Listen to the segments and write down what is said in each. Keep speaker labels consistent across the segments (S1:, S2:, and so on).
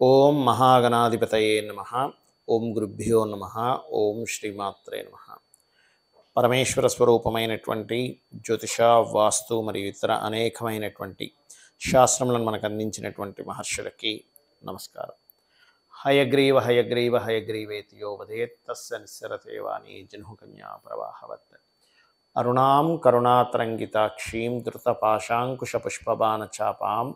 S1: ఓం మహాగణాధిపతయే నమః. ఓం గురుభ్యో నమః. ఓం శ్రీమాత్రే నమః. పరమేశ్వర స్వరూపమైనటువంటి జ్యోతిష, వాస్తు మరియు ఇతర అనేకమైనటువంటి శాస్త్రములను మనకు అందించినటువంటి మహర్షులకి నమస్కారం. హయగ్రీవ హయగ్రీవ హయగ్రీవేతి యో వదేత్ తస్య నిస్సరతే వాణి జహ్నుకన్యా ప్రవాహవత్. అరుణాం కరుణాతరంగితాక్షీం ధృతపాశాంకుశపుష్పబాణచాపాం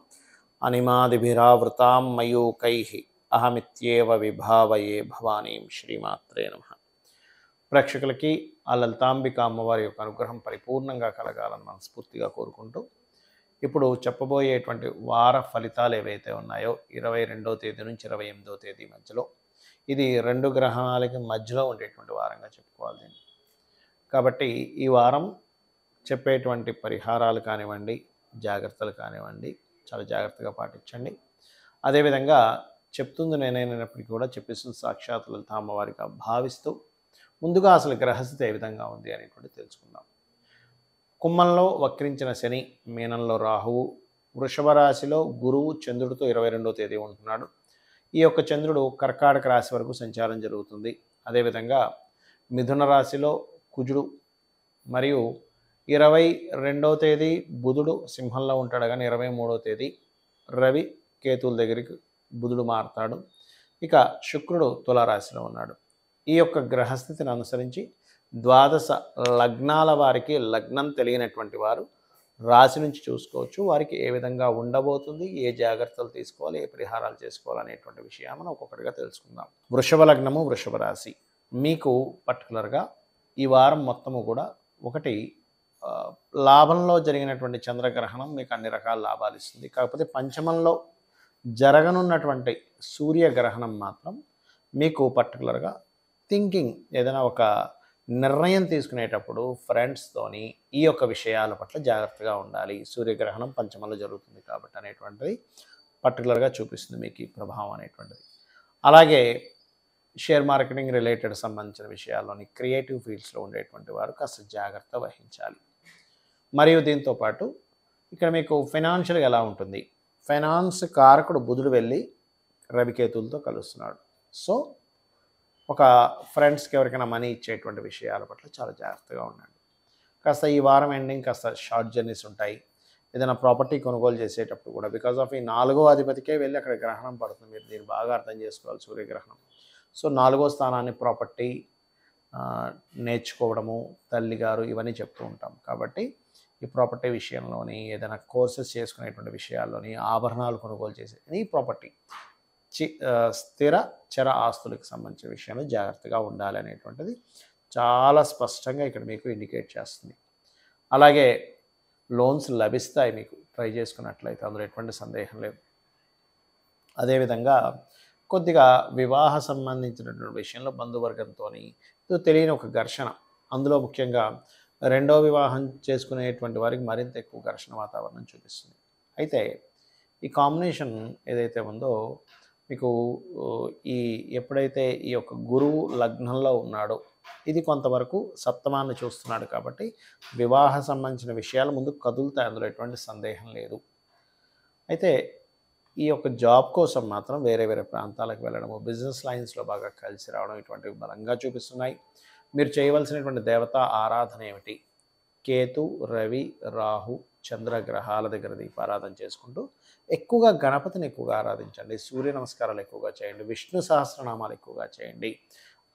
S1: అనిమాదిభిరావృతాం మయూకైః అహమిత్యేవ విభావయే భవానీం. శ్రీమాత్రే నమః. ప్రేక్షకులకి ఆ లలితాంబిక అమ్మవారి యొక్క అనుగ్రహం పరిపూర్ణంగా కలగాలని మనస్ఫూర్తిగా కోరుకుంటూ ఇప్పుడు చెప్పబోయేటువంటి వార ఫలితాలు ఏవైతే ఉన్నాయో 22వ తేదీ నుంచి 28వ తేదీ మధ్యలో, ఇది 2 గ్రహాలకి మధ్యలో ఉండేటువంటి వారంగా చెప్పుకోవాలి దీన్ని. కాబట్టి ఈ వారం చెప్పేటువంటి పరిహారాలు కానివ్వండి, జాగ్రత్తలు కానివ్వండి, చాలా జాగ్రత్తగా పాటించండి. అదేవిధంగా చెప్తుంది నేనైనప్పటికీ కూడా చెప్పిస్తుంది సాక్షాత్ లలిత అమ్మవారిగా భావిస్తూ ముందుగా అసలు గ్రహస్థితి ఏ విధంగా ఉంది అనేటువంటి తెలుసుకుందాం. కుంభంలో వక్రించిన శని, మీనంలో రాహువు, వృషభ రాశిలో గురువు చంద్రుడితో 22వ తేదీ ఉంటున్నాడు. ఈ యొక్క చంద్రుడు కర్కాటక రాశి వరకు సంచారం జరుగుతుంది. అదేవిధంగా మిథున రాశిలో కుజుడు మరియు 22వ తేదీ బుధుడు సింహంలో ఉంటాడు, కానీ 23వ తేదీ రవి కేతువుల దగ్గరికి బుధుడు మారుతాడు. ఇక శుక్రుడు తులారాశిలో ఉన్నాడు. ఈ యొక్క గ్రహస్థితిని అనుసరించి ద్వాదశ లగ్నాల వారికి లగ్నం తెలియనటువంటి వారు రాశి నుంచి చూసుకోవచ్చు. వారికి ఏ విధంగా ఉండబోతుంది, ఏ జాగ్రత్తలు తీసుకోవాలి, ఏ పరిహారాలు చేసుకోవాలి అనేటువంటి విషయాన్ని మనం ఒక్కొక్కటిగా తెలుసుకుందాం. వృషభ లగ్నము, వృషభ రాశి. మీకు పర్టికులర్గా ఈ వారం మొత్తము కూడా ఒకటి లాభంలో జరిగినటువంటి చంద్రగ్రహణం మీకు అన్ని రకాల లాభాలు ఇస్తుంది. కాకపోతే పంచమంలో జరగనున్నటువంటి సూర్యగ్రహణం మాత్రం మీకు పర్టికులర్గా థింకింగ్, ఏదైనా ఒక నిర్ణయం తీసుకునేటప్పుడు ఫ్రెండ్స్తోని ఈ యొక్క విషయాల పట్ల జాగ్రత్తగా ఉండాలి. సూర్యగ్రహణం పంచమంలో జరుగుతుంది కాబట్టి అనేటువంటిది పర్టికులర్గా చూపిస్తుంది మీకు ఈ ప్రభావం అనేటువంటిది. అలాగే షేర్ మార్కెటింగ్ రిలేటెడ్ సంబంధించిన విషయాల్లోని క్రియేటివ్ ఫీల్డ్స్లో ఉండేటువంటి వారు కాస్త జాగ్రత్త వహించాలి. మరియు దీంతోపాటు ఇక్కడ మీకు ఫైనాన్షియల్గా ఎలా ఉంటుంది, ఫైనాన్స్ కారకుడు బుధుడు వెళ్ళి రవికేతులతో కలుస్తున్నాడు. సో ఒక ఫ్రెండ్స్కి ఎవరికైనా మనీ ఇచ్చేటువంటి విషయాల పట్ల చాలా జాగ్రత్తగా ఉండండి. కాస్త ఈ వారం ఎండింగ్ కాస్త షార్ట్ జర్నీస్ ఉంటాయి. ఏదైనా ప్రాపర్టీ కొనుగోలు చేసేటప్పుడు కూడా బికాజ్ ఆఫ్ ఈ 4వ అధిపతికే వెళ్ళి అక్కడ గ్రహణం పడుతుంది. మీరు దీన్ని బాగా అర్థం చేసుకోవాలి, సూర్యగ్రహణం. సో 4వ స్థానాన్ని ప్రాపర్టీ నేర్చుకోవడము, తల్లిగారు ఇవన్నీ చెప్తూ ఉంటాం. కాబట్టి ఈ ప్రాపర్టీ విషయంలోని, ఏదైనా కోర్సెస్ చేసుకునేటువంటి విషయాల్లోని, ఆభరణాలు కొనుగోలు చేసే ఈ ప్రాపర్టీ స్థిర చర ఆస్తులకు సంబంధించిన విషయంలో జాగ్రత్తగా ఉండాలి అనేటువంటిది చాలా స్పష్టంగా ఇక్కడ మీకు ఇండికేట్ చేస్తుంది. అలాగే లోన్స్ లభిస్తాయి మీకు ట్రై చేసుకున్నట్లయితే, అందులో ఎటువంటి సందేహం లేదు. అదేవిధంగా కొద్దిగా వివాహ సంబంధించినటువంటి విషయంలో బంధువర్గంతో తెలియని ఒక ఘర్షణ, అందులో ముఖ్యంగా 2వ వివాహం చేసుకునేటువంటి వారికి మరింత ఎక్కువ ఘర్షణ వాతావరణం చూపిస్తుంది. అయితే ఈ కాంబినేషన్ ఏదైతే ఉందో మీకు ఎప్పుడైతే ఈ యొక్క గురువు లగ్నంలో ఉన్నాడో ఇది కొంతవరకు సప్తమాన్ని చూస్తున్నాడు కాబట్టి వివాహ సంబంధించిన విషయాలు ముందు కదులుతాయి, అందులో ఎటువంటి సందేహం లేదు. అయితే ఈ యొక్క జాబ్ కోసం మాత్రం వేరే వేరే ప్రాంతాలకు వెళ్ళడము, బిజినెస్ లైన్స్లో బాగా కలిసి రావడం ఇటువంటివి బలంగా చూపిస్తున్నాయి. మీరు చేయవలసినటువంటి దేవతా ఆరాధన ఏమిటి? కేతు, రవి, రాహు, చంద్రగ్రహాల దగ్గర దీపారాధన చేసుకుంటూ ఎక్కువగా గణపతిని ఎక్కువగా ఆరాధించండి. సూర్య నమస్కారాలు ఎక్కువగా చేయండి. విష్ణు సహస్రనామాలు ఎక్కువగా చేయండి.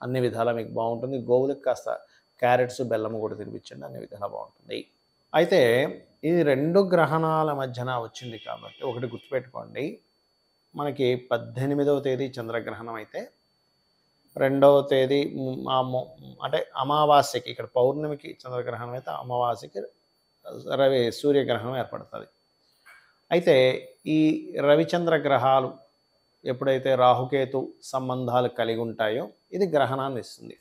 S1: అన్ని విధాలా మీకు బాగుంటుంది. గోవులకు కాస్త క్యారెట్స్, బెల్లము కూడా తినిపించండి, అన్ని విధాలా బాగుంటుంది. అయితే ఇది 2 గ్రహణాల మధ్యన వచ్చింది కాబట్టి ఒకటి గుర్తుపెట్టుకోండి, మనకి 18వ తేదీ చంద్రగ్రహణం అయితే 2వ తేదీ అంటే అమావాస్యకి, ఇక్కడ పౌర్ణమికి చంద్రగ్రహణం అయితే అమావాస్యకి సూర్యగ్రహణం ఏర్పడుతుంది. అయితే ఈ రవిచంద్ర గ్రహాలు ఎప్పుడైతే రాహుకేతు సంబంధాలు కలిగి ఉంటాయో ఇది గ్రహణాన్ని ఇస్తుంది.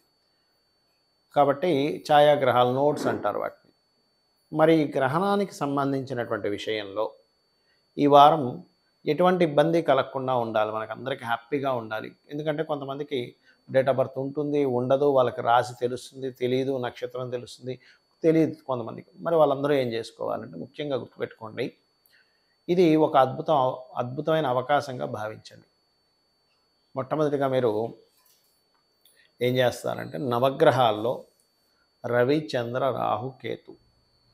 S1: కాబట్టి ఛాయాగ్రహాలు, నోట్స్ అంటారు వాటిని. మరి ఈ గ్రహణానికి సంబంధించినటువంటి విషయంలో ఈ వారం ఎటువంటి ఇబ్బంది కలగకుండా ఉండాలి, మనకు అందరికీ హ్యాపీగా ఉండాలి. ఎందుకంటే కొంతమందికి డేట్ ఆఫ్ బర్త్ ఉంటుంది, ఉండదు, వాళ్ళకి రాశి తెలుస్తుంది, తెలియదు, నక్షత్రం తెలుస్తుంది, తెలియదు కొంతమందికి. మరి వాళ్ళందరూ ఏం చేసుకోవాలంటే ముఖ్యంగా గుర్తుపెట్టుకోండి, ఇది ఒక అద్భుతమైన అవకాశంగా భావించండి. మొట్టమొదటిగా మీరు ఏం చేస్తారంటే నవగ్రహాల్లో రవి, చంద్ర, రాహు, కేతు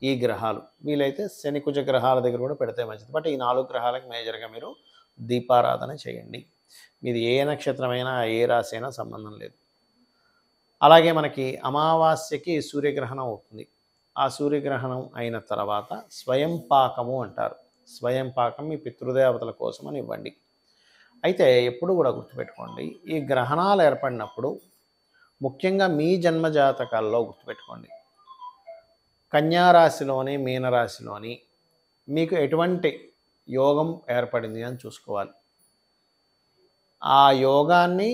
S1: ఈ గ్రహాలు, వీలైతే శని, కుజ గ్రహాల దగ్గర కూడా పెడితే మంచిది. బట్ ఈ 4 గ్రహాలకు మేజర్గా మీరు దీపారాధన చేయండి. మీది ఏ నక్షత్రమైనా ఏ రాశి అయినా సంబంధం లేదు. అలాగే మనకి అమావాస్యకి సూర్యగ్రహణం అవుతుంది. ఆ సూర్యగ్రహణం అయిన తర్వాత స్వయం పాకము అంటారు. స్వయం పాకం మీ పితృదేవతల కోసం అని ఇవ్వండి. అయితే ఎప్పుడు కూడా గుర్తుపెట్టుకోండి, ఈ గ్రహణాలు ఏర్పడినప్పుడు ముఖ్యంగా మీ జన్మజాతకాల్లో గుర్తుపెట్టుకోండి, కన్యారాశిలోని మీనరాశిలోని మీకు ఎటువంటి యోగం ఏర్పడింది అని చూసుకోవాలి. ఆ యోగాన్ని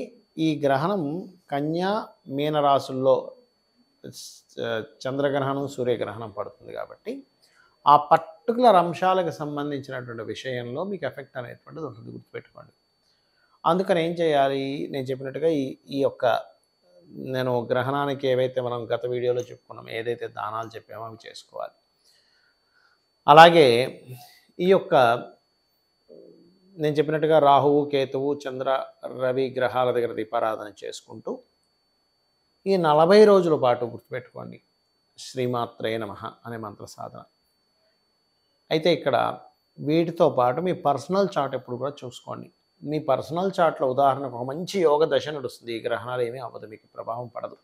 S1: ఈ గ్రహణం కన్యా మీనరాశుల్లో చంద్రగ్రహణం, సూర్యగ్రహణం పడుతుంది కాబట్టి ఆ పర్టికులర్ అంశాలకు సంబంధించినటువంటి విషయంలో మీకు ఎఫెక్ట్ అనేటువంటిది ఉంటుంది, గుర్తుపెట్టుకోండి. అందుకని ఏం చేయాలి, నేను చెప్పినట్టుగా ఈ యొక్క నేను గ్రహణానికి ఏవైతే మనం గత వీడియోలో చెప్పుకున్నాం, ఏదైతే దానాలు చెప్పామో అవి చేసుకోవాలి. అలాగే ఈ యొక్క నేను చెప్పినట్టుగా రాహువు, కేతువు, చంద్ర, రవి గ్రహాల దగ్గర దీపారాధన చేసుకుంటూ ఈ 40 రోజుల పాటు గుర్తుపెట్టుకోండి శ్రీమాత్రే నమః అనే మంత్ర సాధన. అయితే ఇక్కడ వీటితో పాటు మీ పర్సనల్ చార్ట్ ఎప్పుడు కూడా చూసుకోండి. మీ పర్సనల్ చార్ట్లో ఉదాహరణకు ఒక మంచి యోగ దశ నడుస్తుంది, ఈ గ్రహణాలు ఏమీ అవ్వదు, మీకు ప్రభావం పడదు.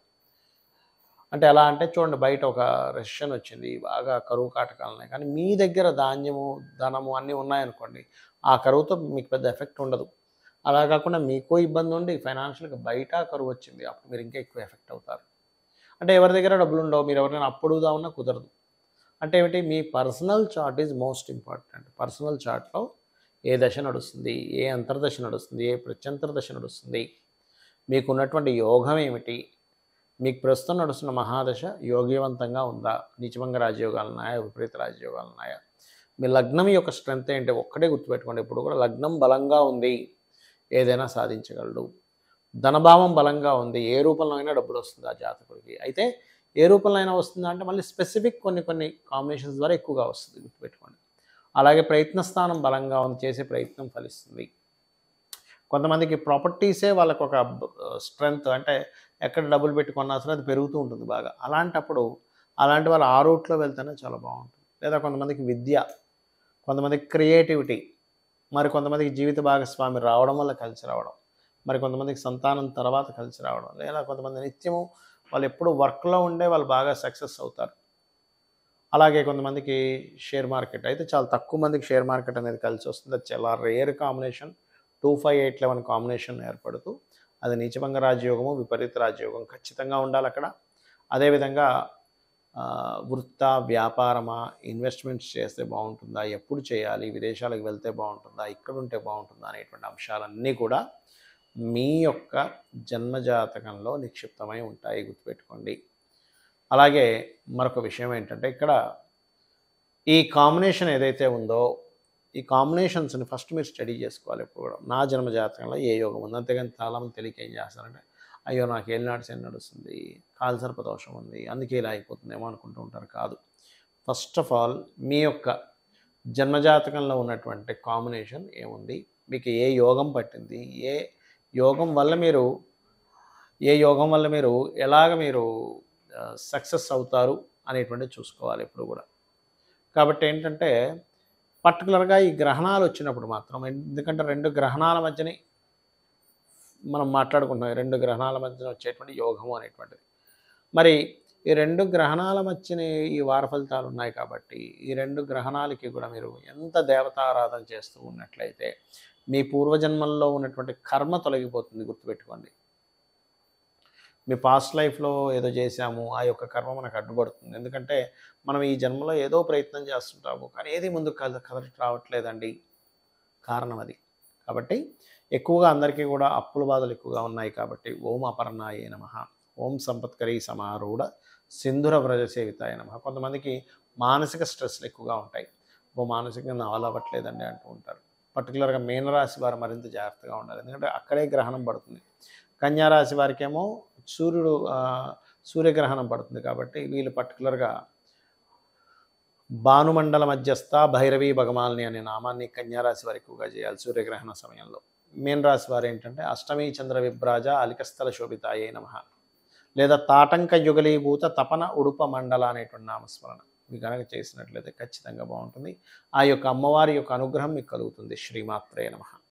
S1: అంటే ఎలా అంటే చూడండి, బయట ఒక రెసిషన్ వచ్చింది, బాగా కరువు కాటకాలు ఉన్నాయి, కానీ మీ దగ్గర ధాన్యము, ధనము అన్నీ ఉన్నాయనుకోండి, ఆ కరువుతో మీకు పెద్ద ఎఫెక్ట్ ఉండదు. అలా కాకుండా మీకు ఇబ్బంది ఉండి ఫైనాన్షియల్గా బయట కరువు వచ్చింది, అప్పుడు మీరు ఇంకా ఎక్కువ ఎఫెక్ట్ అవుతారు. అంటే ఎవరి దగ్గర డబ్బులు ఉండవు, మీరు ఎవరైనా అప్పుడుదా ఉన్నా కుదరదు. అంటే ఏమిటి, మీ personal chart is most important. Personal చార్ట్లో ఏ దశ నడుస్తుంది, ఏ అంతర్దశ నడుస్తుంది, ఏ ప్రత్యంతర దశ నడుస్తుంది, మీకు ఉన్నటువంటి యోగం ఏమిటి, మీకు ప్రస్తుతం నడుస్తున్న మహాదశ యోగ్యవంతంగా ఉందా, నీచభంగ రాజయోగాలు ఉన్నాయా, విపరీత రాజయోగాలు ఉన్నాయా, మీ లగ్నం యొక్క స్ట్రెంత్ ఏంటి, ఒక్కటే గుర్తుపెట్టుకోండి ఎప్పుడు కూడా, లగ్నం బలంగా ఉంది ఏదైనా సాధించగలడు, ధనభావం బలంగా ఉంది, ఏ రూపంలో అయినా డబ్బులు వస్తుంది ఆ జాతకుడికి. అయితే ఏ రూపంలో అయినా వస్తుందా అంటే మళ్ళీ స్పెసిఫిక్ కొన్ని కాంబినేషన్స్ ద్వారా ఎక్కువగా వస్తుంది, గుర్తుపెట్టుకోండి. అలాగే ప్రయత్న స్థానం బలంగా ఉంది, చేసే ప్రయత్నం ఫలిస్తుంది. కొంతమందికి ప్రాపర్టీసే వాళ్ళకు ఒక స్ట్రెంగ్త్, అంటే ఎక్కడ డబ్బులు పెట్టుకున్నా సరే అది పెరుగుతూ ఉంటుంది బాగా. అలాంటప్పుడు అలాంటి వాళ్ళు ఆ రూట్లో వెళ్తేనే చాలా బాగుంటుంది. లేదా కొంతమందికి విద్య, కొంతమందికి క్రియేటివిటీ, మరి కొంతమందికి జీవిత భాగస్వామి రావడం వల్ల కలిసి రావడం, మరి కొంతమందికి సంతానం తర్వాత కలిసి రావడం, లేదా కొంతమంది నిత్యము వాళ్ళు ఎప్పుడు వర్క్లో ఉండే వాళ్ళు బాగా సక్సెస్ అవుతారు. అలాగే కొంతమందికి షేర్ మార్కెట్, అయితే చాలా తక్కువ మందికి షేర్ మార్కెట్ అనేది కలిసి వస్తుంది. అది చాలా రేర్ కాంబినేషన్, 2, 5, 8, 11 కాంబినేషన్ ఏర్పడుతూ, అది నీచభంగ రాజయోగము, విపరీత రాజయోగం ఖచ్చితంగా ఉండాలి అక్కడ. అదేవిధంగా వృత్త, వ్యాపారమా, ఇన్వెస్ట్మెంట్స్ చేస్తే బాగుంటుందా, ఎప్పుడు చేయాలి, విదేశాలకు వెళ్తే బాగుంటుందా, ఇక్కడ ఉంటే బాగుంటుందా అనేటువంటి అంశాలన్నీ కూడా మీ యొక్క జన్మజాతకంలో నిక్షిప్తమై ఉంటాయి, గుర్తుపెట్టుకోండి. అలాగే మరొక విషయం ఏంటంటే, ఇక్కడ ఈ కాంబినేషన్ ఏదైతే ఉందో, ఈ కాంబినేషన్స్ని ఫస్ట్ మీరు స్టడీ చేసుకోవాలి ఎప్పుడు కూడా. నా జన్మజాతకంలో ఏ యోగం ఉంది, అంతేగాని చాలామంది తెలియక ఏం చేస్తారంటే, అయ్యో నాకు ఏలినాటి శని నడుస్తుంది, కాలసర్ప దోషం ఉంది, అందుకే ఇలా అయిపోతుందేమో అనుకుంటూ ఉంటారు. కాదు, ఫస్ట్ ఆఫ్ ఆల్ మీ యొక్క జన్మజాతకంలో ఉన్నటువంటి కాంబినేషన్ ఏముంది, మీకు ఏ యోగం పట్టింది, యోగం వల్ల మీరు ఏ యోగం వల్ల మీరు ఎలాగ మీరు సక్సెస్ అవుతారు అనేటువంటిది చూసుకోవాలి ఎప్పుడు కూడా. కాబట్టి ఏంటంటే పర్టికులర్గా ఈ గ్రహణాలు వచ్చినప్పుడు మాత్రం, ఎందుకంటే 2 గ్రహణాల మధ్యని మనం మాట్లాడుకుంటున్నాం, 2 గ్రహణాల మధ్యన వచ్చేటువంటి యోగము అనేటువంటిది. మరి ఈ 2 గ్రహణాల మధ్యని ఈ వార ఫలితాలు ఉన్నాయి కాబట్టి, ఈ 2 గ్రహణాలకి కూడా మీరు ఎంత దేవతారాధన చేస్తూ ఉన్నట్లయితే మీ పూర్వజన్మల్లో ఉన్నటువంటి కర్మ తొలగిపోతుంది, గుర్తుపెట్టుకోండి. మీ పాస్ట్ లైఫ్లో ఏదో చేశాము, ఆ యొక్క కర్మ మనకు అడ్డుపడుతుంది. ఎందుకంటే మనం ఈ జన్మలో ఏదో ప్రయత్నం చేస్తుంటాము, కానీ ఏది ముందుకు కదలికి రావట్లేదండి, కారణం అది. కాబట్టి ఎక్కువగా అందరికీ కూడా అప్పుల బాధలు ఎక్కువగా ఉన్నాయి కాబట్టి ఓం అపర్ణాయే నమః, ఓం సంపత్కరీ సమారూఢ సింధుర వ్రజ సేవితాయ నమః. కొంతమందికి మానసిక స్ట్రెస్లు ఎక్కువగా ఉంటాయి, మానసికంగా నావలవ్వట్లేదండి అంటూ ఉంటారు. పర్టికులర్గా మీనరాశి వారు మరింత జాగ్రత్తగా ఉండాలి, ఎందుకంటే అక్కడే గ్రహణం పడుతుంది. కన్యారాశి వారికేమో సూర్యగ్రహణం పడుతుంది కాబట్టి వీళ్ళు పర్టికులర్గా భానుమండల మధ్యస్థ భైరవీ భగమాలిని అనే నామాన్ని కన్యారాశి వారు ఎక్కువగా చేయాలి సూర్యగ్రహణ సమయంలో. మీన రాశి వారు ఏంటంటే అష్టమి చంద్ర విభ్రాజ అలికస్థల శోభితాయే నమః లేదా తాటంక యుగలీభూత తపన ఉడుప మండల అనేటువంటి నామస్మరణ మీకు కనుక చేసినట్లయితే ఖచ్చితంగా బాగుంటుంది. ఆ యొక్క అమ్మవారి యొక్క అనుగ్రహం మీకు కలుగుతుంది. శ్రీమాత్రే నమః.